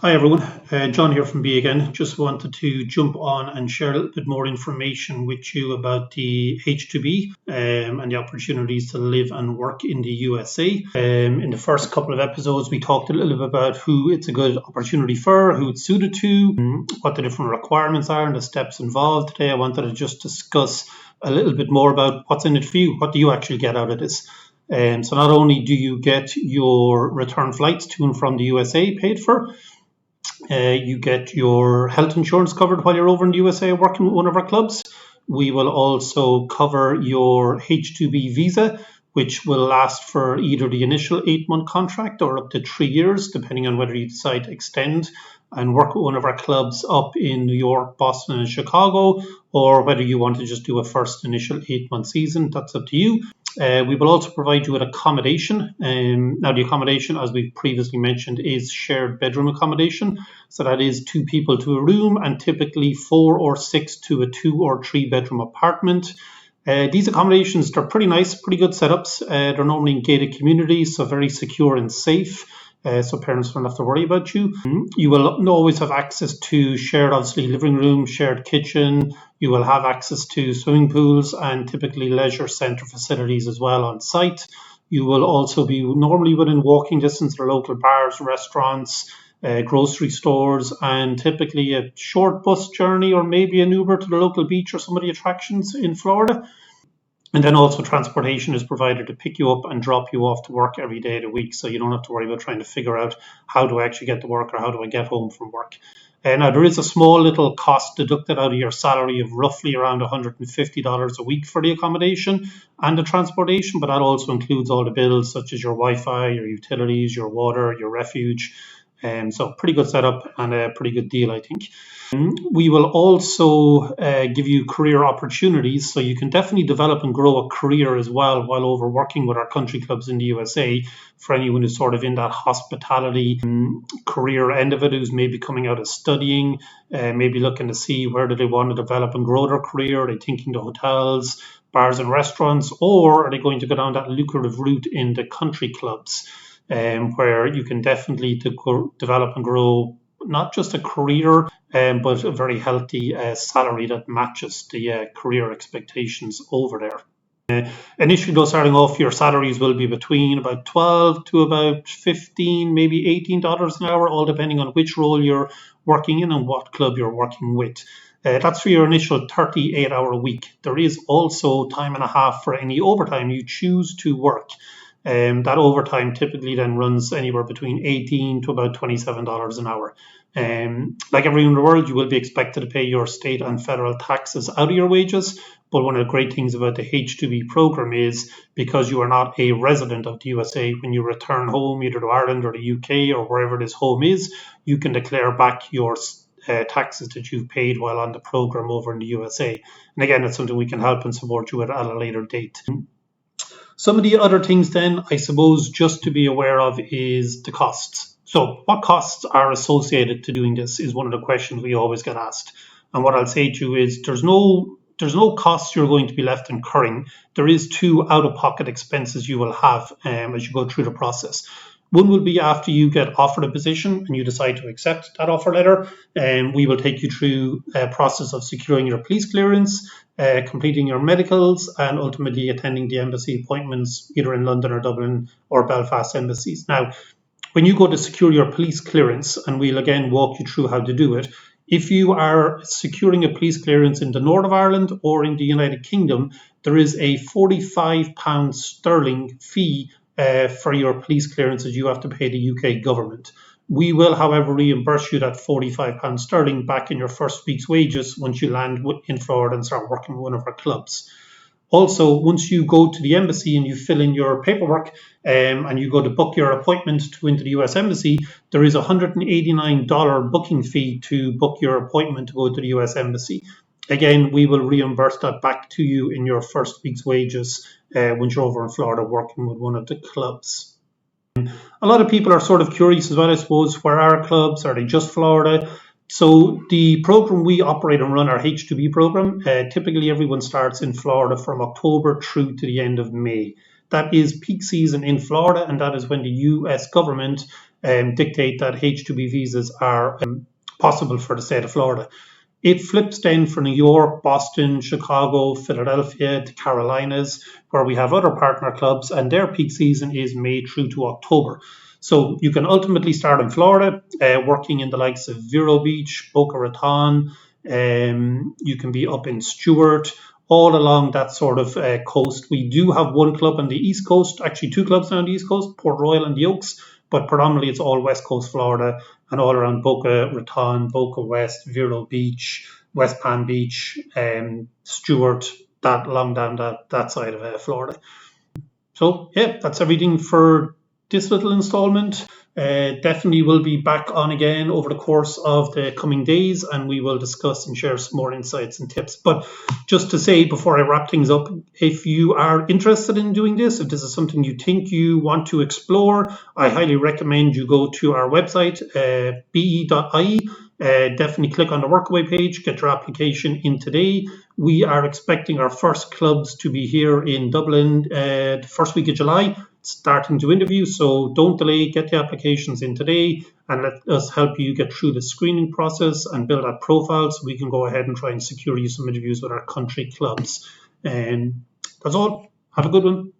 Hi everyone, John here from B again. Just wanted to jump on and share a little bit more information with you about the H2B and the opportunities to live and work in the USA. In the first couple of episodes, we talked a little bit about who it's a good opportunity for, who it's suited to, what the different requirements are and the steps involved. Today, I wanted to just discuss a little bit more about what's in it for you. What do you actually get out of this? So not only do you get your return flights to and from the USA paid for, you get your health insurance covered while you're over in the USA working with one of our clubs. We will also cover your H2B visa, which will last for either the initial 8-month contract or up to 3 years, depending on whether you decide to extend and work with one of our clubs up in New York, Boston, and Chicago, or whether you want to just do a first initial 8-month season. That's up to you. We will also provide you with accommodation. Now, the accommodation, as we previously mentioned, is shared bedroom accommodation. So that is 2 people to a room and typically 4 or 6 to a 2 or 3 bedroom apartment. These accommodations, they're pretty nice, pretty good setups. They're normally in gated communities, so very secure and safe. So parents don't have to worry about you. You will always have access to shared, obviously, living room, shared kitchen. You will have access to swimming pools and typically leisure centre facilities as well on site. You will also be normally within walking distance of local bars, restaurants, grocery stores, and typically a short bus journey or maybe an Uber to the local beach or some of the attractions in Florida. And then also transportation is provided to pick you up and drop you off to work every day of the week. So you don't have to worry about trying to figure out how do I actually get to work or how do I get home from work. Now, there is a small little cost deducted out of your salary of roughly around $150 a week for the accommodation and the transportation, but that also includes all the bills such as your Wi-Fi, your utilities, your water, your refuge. So pretty good setup and a pretty good deal, I think. We will also give you career opportunities, so you can definitely develop and grow a career as well while over working with our country clubs in the USA. For anyone who's sort of in that hospitality career end of it, who's maybe coming out of studying, maybe looking to see where do they want to develop and grow their career. Are they thinking the hotels, bars and restaurants, or are they going to go down that lucrative route in the country clubs? Where you can definitely develop and grow not just a career, but a very healthy salary that matches the career expectations over there. Initially, though, starting off, your salaries will be between about 12 to about 15, maybe $18 an hour, all depending on which role you're working in and what club you're working with. That's for your initial 38-hour week. There is also time and a half for any overtime you choose to work. That overtime typically then runs anywhere between $18 to about $27 an hour. Like everyone in the world, you will be expected to pay your state and federal taxes out of your wages. But one of the great things about the H2B program is because you are not a resident of the USA, when you return home, either to Ireland or the UK or wherever this home is, you can declare back your taxes that you've paid while on the program over in the USA. And again, it's something we can help and support you with at a later date. Some of the other things then, I suppose, just to be aware of is the costs. So what costs are associated to doing this is one of the questions we always get asked. And what I'll say to you is there's no costs you're going to be left incurring. There is 2 out-of-pocket expenses you will have as you go through the process. One will be after you get offered a position and you decide to accept that offer letter, and we will take you through a process of securing your police clearance, completing your medicals, and ultimately attending the embassy appointments either in London or Dublin or Belfast embassies. Now, when you go to secure your police clearance, and we'll again walk you through how to do it, if you are securing a police clearance in the north of Ireland or in the United Kingdom, there is a £45 sterling fee for your police clearances you have to pay the UK government. We will, however, reimburse you that £45 sterling back in your first week's wages once you land in Florida and start working with one of our clubs. Also, once you go to the embassy and you fill in your paperwork and you go to book your appointment to go into the US embassy, there is a $189 booking fee to book your appointment to go to the US embassy. Again, we will reimburse that back to you in your first week's wages when you're over in Florida working with one of the clubs. A lot of people are sort of curious as well, I suppose, where are clubs? Are they just Florida? So the program we operate and run, our H2B program, typically everyone starts in Florida from October through to the end of May. That is peak season in Florida, and that is when the US government dictate that H2B visas are possible for the state of Florida. It flips then for New York, Boston, Chicago, Philadelphia, the Carolinas, where we have other partner clubs, and their peak season is May through to October. So you can ultimately start in Florida, working in the likes of Vero Beach, Boca Raton. You can be up in Stewart, all along that sort of coast. We do have one club on the East Coast, actually two clubs on the East Coast, Port Royal and the Oaks, but predominantly it's all West Coast Florida and all around Boca Raton, Boca West, Vero Beach, West Palm Beach, Stewart, that along down that side of Florida. So yeah, that's everything for this little installment. Definitely will be back on again over the course of the coming days, and we will discuss and share some more insights and tips. But just to say before I wrap things up, if you are interested in doing this, if this is something you think you want to explore, I highly recommend you go to our website, be.ie. Definitely click on the workaway page, get your application in today. We are expecting our first clubs to be here in Dublin the first week of July, starting to interview. So don't delay, get the applications in today, and let us help you get through the screening process and build that profile so we can go ahead and try and secure you some interviews with our country clubs. And that's all. Have a good one.